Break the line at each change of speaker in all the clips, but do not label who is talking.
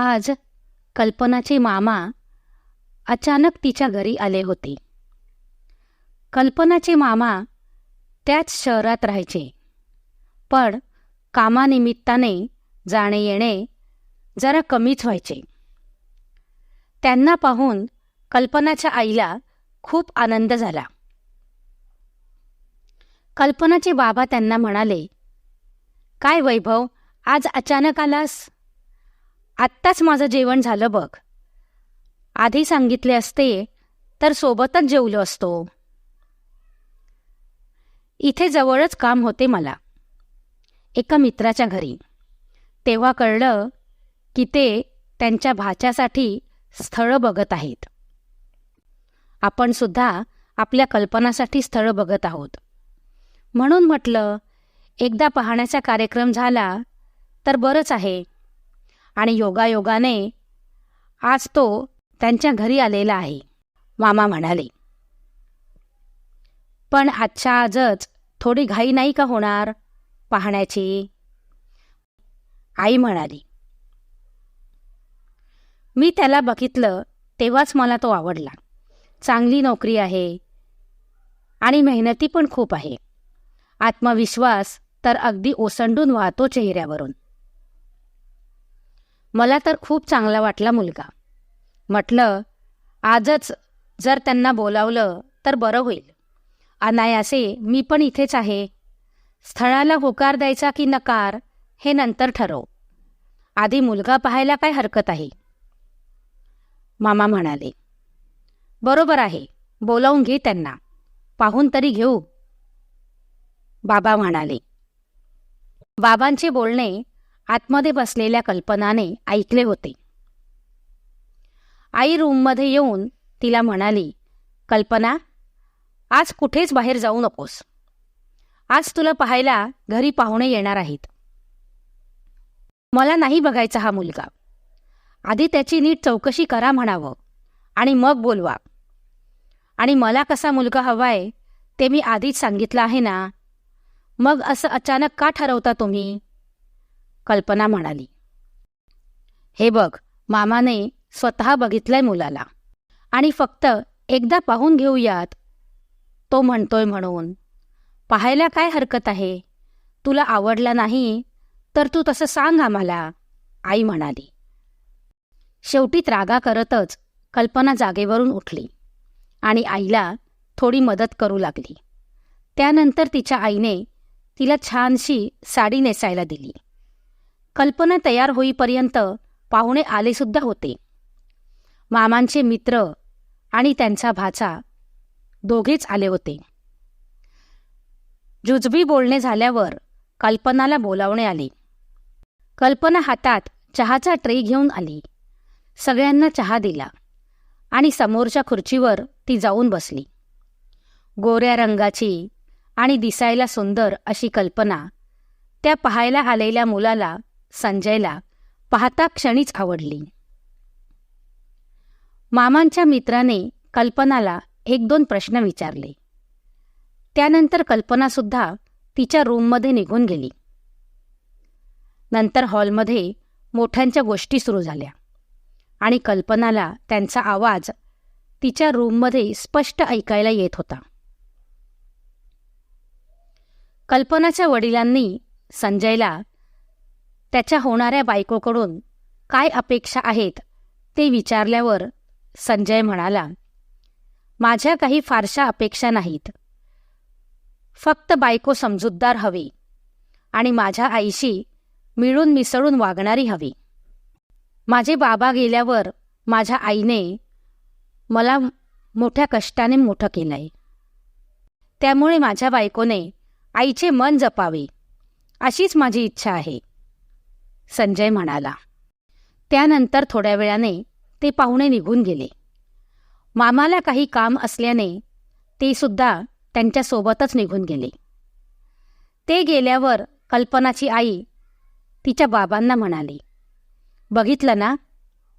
आज कल्पनाचे मामा अचानक तिच्या घरी आले होते. कल्पनाचे मामा त्याच शहरात राहायचे, पण कामानिमित्ताने जाणे येणे जरा कमीच व्हायचे. त्यांना पाहून कल्पनाच्या आईला खूप आनंद झाला. कल्पनाचे बाबा त्यांना म्हणाले, "काय वैभव, आज अचानक आलास? आत्ताच माझं जेवण झालं बघ. आधी सांगितले असते तर सोबतच जेवलो असतो. इथे जवळच काम होते मला, एका मित्राच्या घरी. तेव्हा कळलं की ते त्यांच्या भाच्यासाठी स्थळं बघत आहेत. आपण सुद्धा आपल्या कल्पनासाठी स्थळं बघत आहोत. म्हणून म्हटलं, एकदा पाहण्याचा कार्यक्रम झाला तर बरंच आहे. आणि योगायोगाने आज तो त्यांच्या घरी आलेला आहे," मामा म्हणाले. "पण आजच्या आजच थोडी घाई नाही का होणार पाहण्याची?" आई म्हणाली. "मी त्याला बघितलं तेव्हाच मला तो आवडला. चांगली नोकरी आहे आणि मेहनती पण खूप आहे. आत्मविश्वास तर अगदी ओसंडून वाहतो चेहऱ्यावरून. मला तर खूप चांगला वाटला मुलगा. म्हटलं, आजच जर त्यांना बोलावलं तर बरं होईल. अनायासे मी पण इथेच आहे. स्थळाला होकार द्यायचा की नकार हे नंतर ठरव. आधी मुलगा पाहायला काय हरकत आहे?" मामा म्हणाले. "बरोबर आहे, बोलावून घे त्यांना. पाहून तरी घेऊ," बाबा म्हणाले. बाबांचे बोलणे आतमध्ये बसलेल्या कल्पनाने ऐकले होते. आई रूममध्ये येऊन तिला म्हणाली, "कल्पना, आज कुठेच बाहेर जाऊ नकोस. आज तुला पाहायला घरी पाहुणे येणार आहेत. मला नाही बघायचा हा मुलगा. आधी त्याची नीट चौकशी करा म्हणावं आणि मग बोलवा. आणि मला कसा मुलगा हवाय ते मी आधीच सांगितलं आहे ना. मग असं अचानक का ठरवता तुम्ही?" कल्पना म्हणाली. "हे बघ, मामाने स्वतः बघितलंय मुलाला आणि फक्त एकदा पाहून घेऊयात तो म्हणतोय म्हणून. पाहायला काय हरकत आहे? तुला आवडला नाही तर तू तसं सांग आम्हाला," आई म्हणाली. शेवटी रागा करतच कल्पना जागेवरून उठली आणि आईला थोडी मदत करू लागली. त्यानंतर तिच्या आईने तिला छानशी साडी नेसायला दिली. कल्पना तयार होईपर्यंत पाहुणे आलेसुद्धा होते. मामांचे मित्र आणि त्यांचा भाचा दोघेच आले होते. जुजबी बोलणे झाल्यावर कल्पनाला बोलावणे आले. कल्पना हातात चहाचा ट्रे घेऊन आली. सगळ्यांना चहा दिला आणि समोरच्या खुर्चीवर ती जाऊन बसली. गोऱ्या रंगाची आणि दिसायला सुंदर अशी कल्पना त्या पाहायला आलेल्या मुलाला, संजयला, पाहता क्षणीच आवडली. मामांच्या मित्राने कल्पनाला 1-2 प्रश्न विचारले. त्यानंतर कल्पनासुद्धा तिच्या रूममध्ये निघून गेली. नंतर हॉलमध्ये मोठ्यांच्या गोष्टी सुरू झाल्या आणि कल्पनाला त्यांचा आवाज तिच्या रूममध्ये स्पष्ट ऐकायला येत होता. कल्पनाच्या वडिलांनी संजयला त्याच्या होणाऱ्या बायकोकडून काय अपेक्षा आहेत ते विचारल्यावर संजय म्हणाला, "माझ्या काही फारशा अपेक्षा नाहीत. फक्त बायको समजूतदार हवी आणि माझ्या आईशी मिळून मिसळून वागणारी हवी. माझे बाबा गेल्यावर माझ्या आईने मला मोठ्या कष्टाने मोठं केलंय. त्यामुळे माझ्या बायकोने आईचे मन जपावे अशीच माझी इच्छा आहे," संजय म्हणाला. त्यानंतर थोड्या वेळाने ते पाहुणे निघून गेले. मामाला काही काम असल्याने ते सुद्धा त्यांच्यासोबतच निघून गेले. ते गेल्यावर कल्पनाची आई तिच्या बाबांना म्हणाली, "बघितलं ना,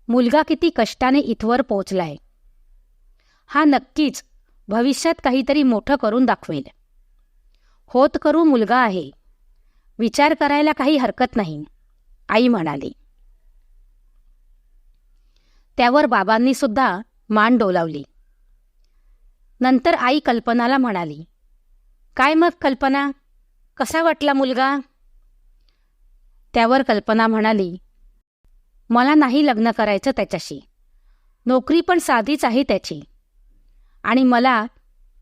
मुलगा किती कष्टाने इथवर पोचलाय. हा नक्कीच भविष्यात काहीतरी मोठं करून दाखवेल. होत करू मुलगा आहे. विचार करायला काही हरकत नाही," आई म्हणाली. त्यावर बाबांनी सुद्धा मान डोलावली. नंतर आई कल्पनाला म्हणाली, "काय मग कल्पना, कसा वाटला मुलगा?" त्यावर कल्पना म्हणाली, "मला नाही लग्न करायचं त्याच्याशी. नोकरी पण साधीच आहे त्याची. आणि मला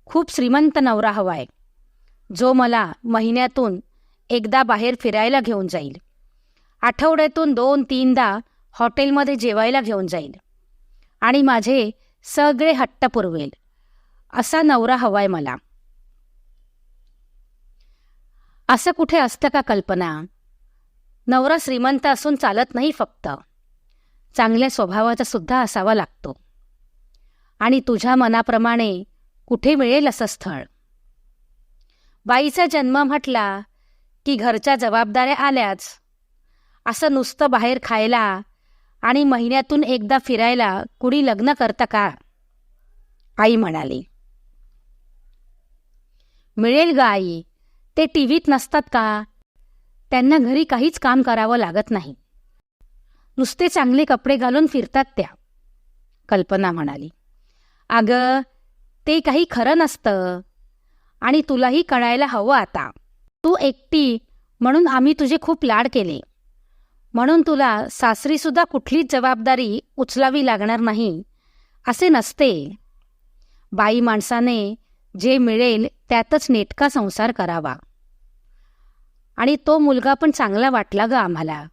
खूप श्रीमंत नवरा हवाय, जो मला महिन्यातून एकदा बाहेर फिरायला घेऊन जाईल, आठवड्यातून 2-3दा हॉटेलमध्ये जेवायला घेऊन जाईल आणि माझे सगळे हट्ट पुरवेल, असा नवरा हवाय मला." असं कुठे असतं का कल्पना? नवरा श्रीमंत असून चालत नाही फक्त, चांगल्या स्वभावाचा सुद्धा असावा लागतो. आणि तुझ्या मनाप्रमाणे कुठे मिळेल असं स्थळ? बाईचा जन्म म्हटला की घरच्या जबाबदाऱ्या आल्याच. असं नुसतं बाहेर खायला आणि महिन्यातून एकदा फिरायला कुणी लग्न करतं का? आई म्हणाली. "मिळेल ग आई, ते टीव्हीत नसतात का? त्यांना घरी काहीच काम करावं लागत नाही. नुसते चांगले कपडे घालून फिरतात त्या." कल्पना म्हणाली. "अगं, ते काही खरं नसतं आणि तुलाही कळायला हवं आता. तू एकटी म्हणून आम्ही तुझे खूप लाड केले, म्हणून तुला सासरीसुद्धा कुठलीच जबाबदारी उचलावी लागणार नाही असे नसते. बाई माणसाने जे मिळेल त्यातच नेटका संसार करावा. आणि तो मुलगा पण चांगला वाटला ग आम्हाला,"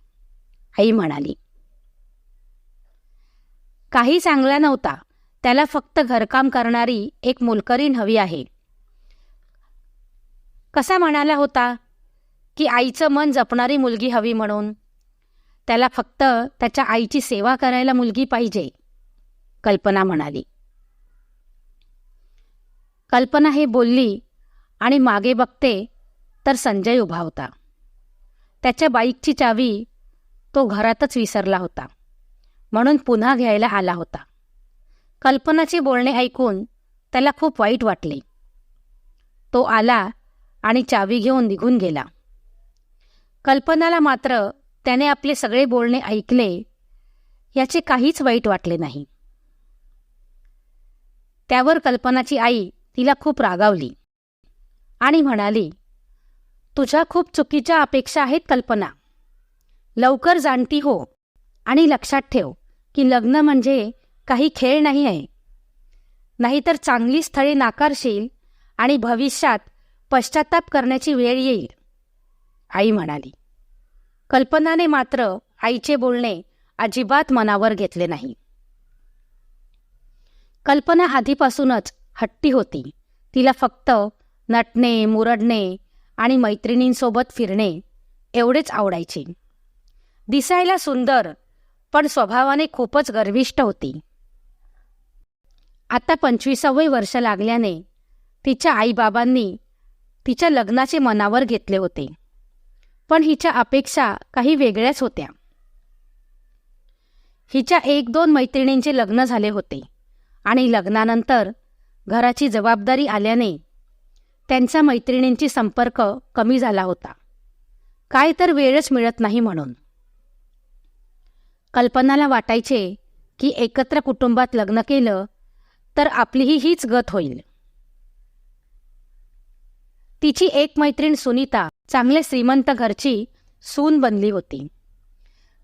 आई म्हणाली. "काही चांगला नव्हता, त्याला फक्त घरकाम करणारी एक मोलकरीण हवी आहे. कसा म्हणाला होता की आईचं मन जपणारी मुलगी हवी म्हणून. त्याला फक्त त्याच्या आईची सेवा करायला मुलगी पाहिजे," कल्पना म्हणाली. कल्पना हे बोलली आणि मागे बघते तर संजय उभा होता. त्याच्या बाईकची चावी तो घरातच विसरला होता, म्हणून पुन्हा घ्यायला आला होता. कल्पनाचे बोलणे ऐकून त्याला खूप वाईट वाटले. तो आला आणि चावी घेऊन निघून गेला. कल्पनाला मात्र त्याने आपले सगळे बोलणे ऐकले याचे काहीच वाईट वाटले नाही. त्यावर कल्पनाची आई तिला खूप रागावली आणि म्हणाली, "तुझ्या खूप चुकीच्या अपेक्षा आहेत कल्पना. लवकर जाणती हो आणि लक्षात ठेव की लग्न म्हणजे काही खेळ नाही आहे. नाहीतर चांगली स्थळे नाकारशील आणि भविष्यात पश्चाताप करण्याची वेळ येईल," आई म्हणाली. कल्पनाने मात्र आईचे बोलणे अजिबात मनावर घेतले नाही. कल्पना आधीपासूनच हट्टी होती. तिला फक्त नटणे, मुरडणे आणि मैत्रिणींसोबत फिरणे एवढेच आवडायचे. दिसायला सुंदर पण स्वभावाने खूपच गर्विष्ठ होती. आता 25वे वर्ष लागल्याने तिच्या आईबाबांनी तिच्या लग्नाचे मनावर घेतले होते. पण हिच्या अपेक्षा काही वेगळ्याच होत्या. हिच्या 1-2 मैत्रिणींचे लग्न झाले होते आणि लग्नानंतर घराची जबाबदारी आल्याने त्यांचा मैत्रिणींची संपर्क कमी झाला होता. काय तर वेळच मिळत नाही म्हणून. कल्पनाला वाटायचे की एकत्र कुटुंबात लग्न केलं तर आपलीही हीच गत होईल. तिची एक मैत्रीण सुनीता चांगले श्रीमंत घरची सून बनली होती.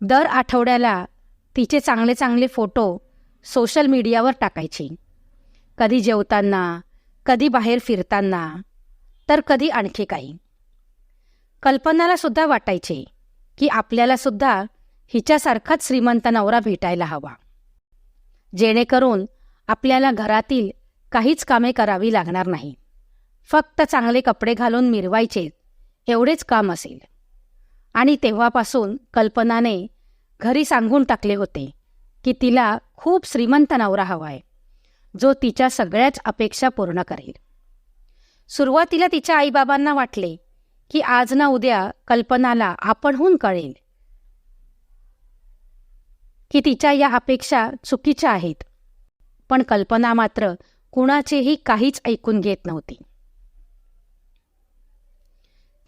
दर आठवड्याला तिचे चांगले चांगले फोटो सोशल मीडियावर टाकायची. कधी जेवताना, कधी बाहेर फिरताना, तर कधी आणखी काही. कल्पनाला सुद्धा वाटायचे की आपल्याला सुद्धा हिच्यासारखाच श्रीमंत नवरा भेटायला हवा, जेणेकरून आपल्याला घरातील काहीच कामे करावी लागणार नाही. फक्त चांगले कपडे घालून मिरवायचे एवढेच काम असेल. आणि तेव्हापासून कल्पनाने घरी सांगून टाकले होते की तिला खूप श्रीमंत नवरा हवाय, जो तिच्या सगळ्याच अपेक्षा पूर्ण करेल. सुरुवातीला तिच्या आईबाबांना वाटले की आज ना उद्या कल्पनाला आपणहून कळेल की तिच्या या अपेक्षा चुकीच्या आहेत. पण कल्पना मात्र कुणाचेही काहीच ऐकून घेत नव्हती.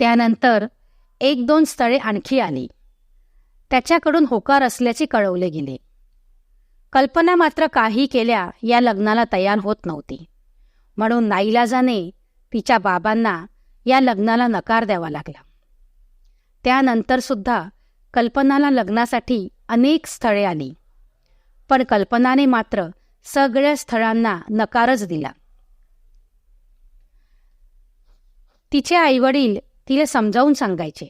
त्यानंतर 1-2 स्थळे आणखी आली. त्याच्याकडून होकार असल्याचे कळवले गेले. कल्पना मात्र काही केल्या या लग्नाला तयार होत नव्हती. म्हणून नाईलाजाने तिच्या बाबांना या लग्नाला नकार द्यावा लागला. त्यानंतरसुद्धा कल्पनाला लग्नासाठी अनेक स्थळे आली, पण कल्पनाने मात्र सगळ्या स्थळांना नकारच दिला. तिचे आईवडील तिला समजावून सांगायचे,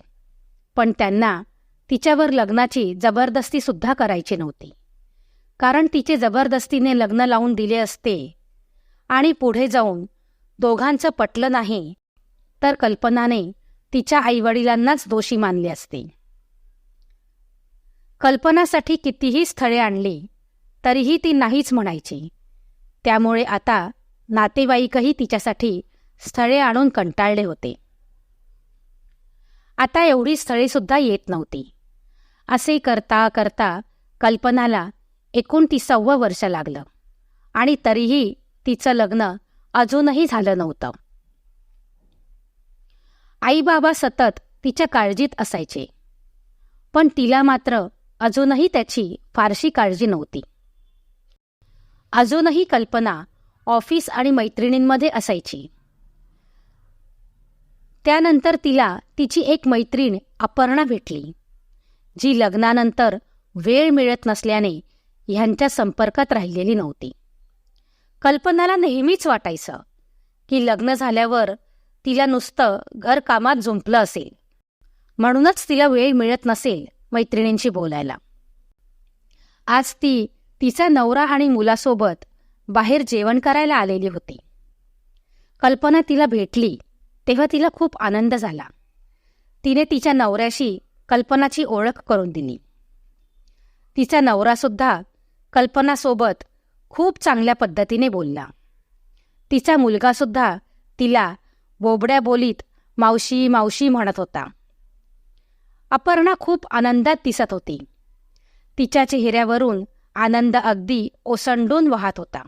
पण त्यांना तिच्यावर लग्नाची जबरदस्तीसुद्धा करायची नव्हती. कारण तिचे जबरदस्तीने लग्न लावून दिले असते आणि पुढे जाऊन दोघांचं पटलं नाही तर कल्पनाने तिच्या आईवडिलांनाच दोषी मानले असते. कल्पनासाठी कितीही स्थळे आणली तरीही ती नाहीच म्हणायची. त्यामुळे आता नातेवाईकही तिच्यासाठी स्थळे आणून कंटाळले होते. आता एवढी स्थळेसुद्धा येत नव्हती. असे करता करता कल्पनाला 29वं वर्ष लागलं आणि तरीही तिचं लग्न अजूनही झालं नव्हतं. आई बाबा सतत तिच्या काळजीत असायचे, पण तिला मात्र अजूनही त्याची फारशी काळजी नव्हती. अजूनही कल्पना ऑफिस आणि मैत्रिणींमध्ये असायची. त्यानंतर तिला तिची एक मैत्रीण अपर्णा भेटली, जी लग्नानंतर वेळ मिळत नसल्याने ह्यांच्या संपर्कात राहिलेली नव्हती. कल्पनाला नेहमीच वाटायचं की लग्न झाल्यावर तिला नुसतं घरकामात जुंपलं असेल, म्हणूनच तिला वेळ मिळत नसेल मैत्रिणींशी बोलायला. आज ती तिचा नवरा आणि मुलासोबत बाहेर जेवण करायला आलेली होती. कल्पना तिला भेटली तेव्हा तिला खूप आनंद झाला. तिने तिच्या नवऱ्याशी कल्पनाची ओळख करून दिली. तिचा नवरासुद्धा कल्पनासोबत खूप चांगल्या पद्धतीने बोलला. तिचा मुलगासुद्धा तिला बोबड्या बोलीत मावशी मावशी म्हणत होता. अपर्णा खूप आनंदात दिसत होती. तिच्या चेहऱ्यावरून आनंद अगदी ओसंडून वाहत होता.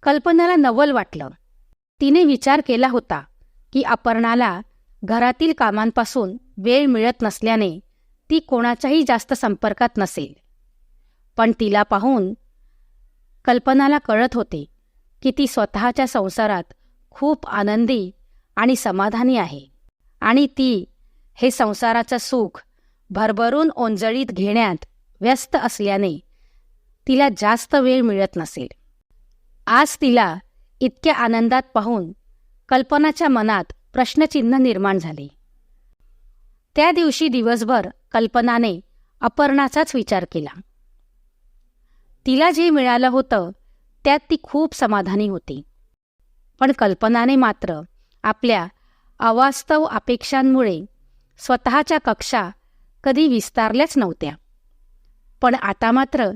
कल्पनाला नवल वाटलं. तिने विचार केला होता की अपर्णाला घरातील कामांपासून वेळ मिळत नसल्याने ती कोणाच्याही जास्त संपर्कात नसेल. पण तिला पाहून कल्पनाला कळत होते की ती स्वतःच्या संसारात खूप आनंदी आणि समाधानी आहे आणि ती हे संसाराचं सुख भरभरून ओंजळीत घेण्यात व्यस्त असल्याने तिला जास्त वेळ मिळत नसेल. आज तिला इतक्या आनंदात पाहून कल्पनाच्या मनात प्रश्नचिन्ह निर्माण झाले. त्या दिवशी दिवसभर कल्पनाने अपर्णाचाच विचार केला. तिला जे मिळालं होतं त्यात ती खूप समाधानी होती. पण कल्पनाने मात्र आपल्या अवास्तव अपेक्षांमुळे स्वतःच्या कक्षा कधी विस्तारल्याच नव्हत्या. पण आता मात्र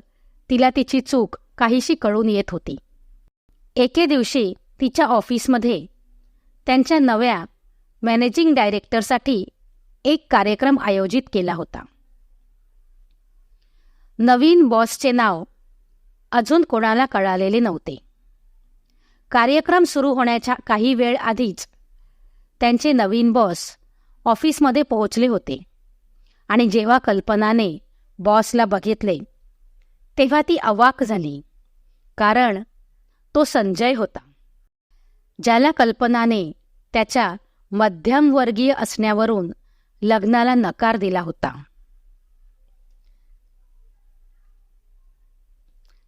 तिला तिची चूक काहीशी कळून येत होती. एके दिवशी तिच्या ऑफिसमध्ये त्यांच्या नव्या मॅनेजिंग डायरेक्टरसाठी एक कार्यक्रम आयोजित केला होता. नवीन बॉसचे नाव अजून कोणाला कळालेले नव्हते. कार्यक्रम सुरू होण्याच्या काही वेळ आधीच त्यांचे नवीन बॉस ऑफिसमध्ये पोहोचले होते आणि जेव्हा कल्पनाने बॉसला बघितले तेव्हा ती अवाक झाली. कारण तो संजय होता, ज्याला कल्पनाने त्याच्या मध्यमवर्गीय असण्यावरून लग्नाला नकार दिला होता.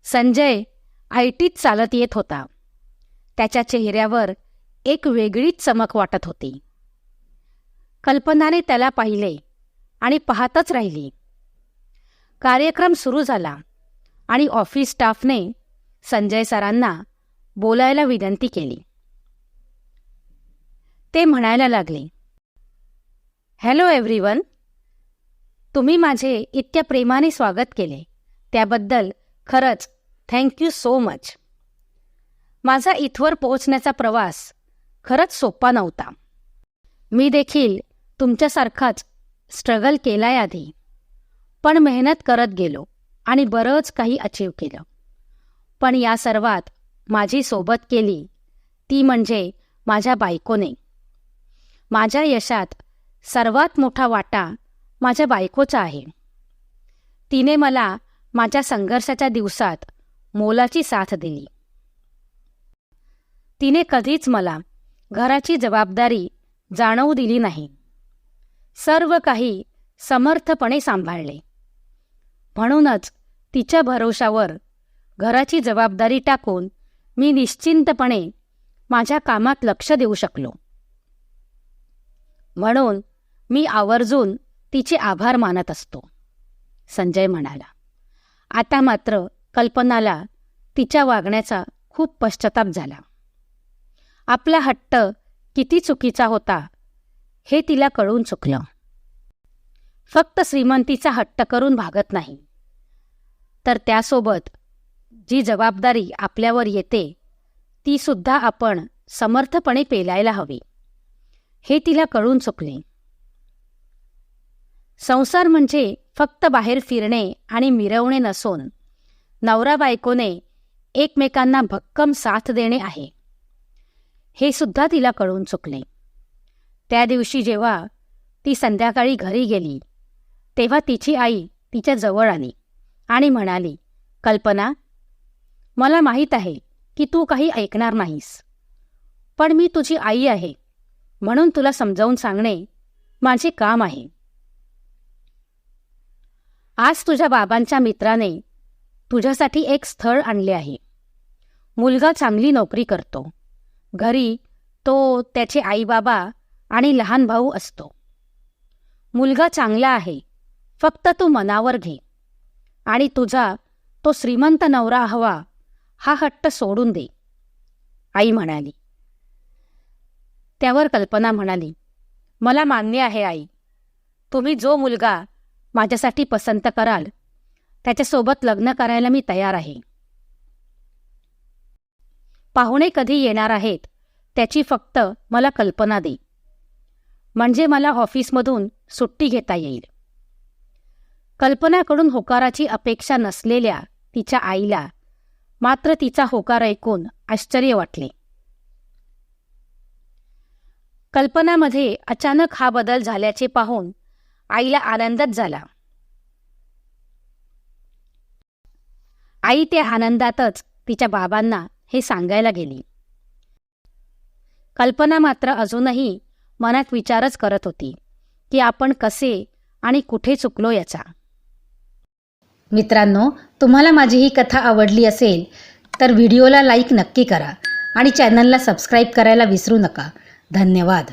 संजय आयटीत चालत येत होता. त्याच्या चेहऱ्यावर एक वेगळीच चमक वाटत होती. कल्पनाने त्याला पाहिले आणि पाहतच राहिली. कार्यक्रम सुरू झाला आणि ऑफिस स्टाफने संजय सरांना बोलायला विनंती केली. ते म्हणायला लागले, हॅलो एव्हरीवन, तुम्ही माझे इतक्या प्रेमाने स्वागत केले त्याबद्दल खरंच थँक्यू सो मच. माझा इथवर पोहोचण्याचा प्रवास खरंच सोपा नव्हता. मी देखील तुमच्यासारखाच स्ट्रगल केलाय आधी, पण मेहनत करत गेलो आणि बरंच काही अचीव केलं. पण या सर्वात माझी सोबत केली ती म्हणजे माझ्या बायकोने. माझ्या यशात सर्वात मोठा वाटा माझ्या बायकोचा आहे. तिने मला माझ्या संघर्षाच्या दिवसात मोलाची साथ दिली. तिने कधीच मला घराची जबाबदारी जाणवू दिली नाही. सर्व काही समर्थपणे सांभाळले. म्हणूनच तिच्या भरोशावर घराची जबाबदारी टाकून मी निश्चिंतपणे माझ्या कामात लक्ष देऊ शकलो. म्हणून मी आवर्जून तिचे आभार मानत असतो, संजय म्हणाला. आता मात्र कल्पनाला तिच्या वागण्याचा खूप पश्चाताप झाला. आपला हट्ट किती चुकीचा होता हे तिला कळून चुकलं. फक्त श्रीमंतीचा हट्ट करून भागत नाही, तर त्यासोबत जी जबाबदारी आपल्यावर येते ती सुद्धा आपण समर्थपणे पेलायला हवी हे तिला कळून चुकले. संसार म्हणजे फक्त बाहेर फिरणे आणि मिरवणे नसून नवरा बायकोने एकमेकांना भक्कम साथ देणे आहे हे सुद्धा तिला कळून चुकले. त्या दिवशी जेव्हा ती संध्याकाळी घरी गेली तेव्हा तिची आई तिच्या जवळ आली आणि म्हणाली, कल्पना, मला माहीत आहे की तू काही ऐकणार नाहीस, पण मी तुझी आई आहे म्हणून तुला समजावून सांगणे माझे काम आहे. आज तुझ्या बाबांच्या मित्राने तुझ्यासाठी एक स्थळ आणले आहे. मुलगा चांगली नोकरी करतो. घरी तो, त्याचे आईबाबा आणि लहान भाऊ असतो. मुलगा चांगला आहे, फक्त तू मनावर घे आणि तुझा तो श्रीमंत नवरा हवा हा हट्ट सोडून दे, आई म्हणाली. त्यावर कल्पना म्हणाली, मला मान्य आहे आई. तुम्ही जो मुलगा माझ्यासाठी पसंत कराल त्याच्यासोबत लग्न करायला मी तयार आहे. पाहुणे कधी येणार आहेत त्याची फक्त मला कल्पना दे, म्हणजे मला ऑफिसमधून सुट्टी घेता येईल. कल्पनाकडून होकाराची अपेक्षा नसलेल्या तिच्या आईला मात्र तिचा होकार ऐकून आश्चर्य वाटले. कल्पनामध्ये अचानक हा बदल झाल्याचे पाहून आईला आनंदच झाला. आई त्या आनंदातच तिच्या बाबांना हे सांगायला गेली. कल्पना मात्र अजूनही मनात विचारच करत होती की आपण कसे आणि कुठे चुकलो याचा. मित्रांनो, तुम्हाला माझी ही कथा आवडली असेल तर व्हिडिओला लाईक नक्की करा आणि चॅनलला सबस्क्राईब करायला विसरू नका. धन्यवाद.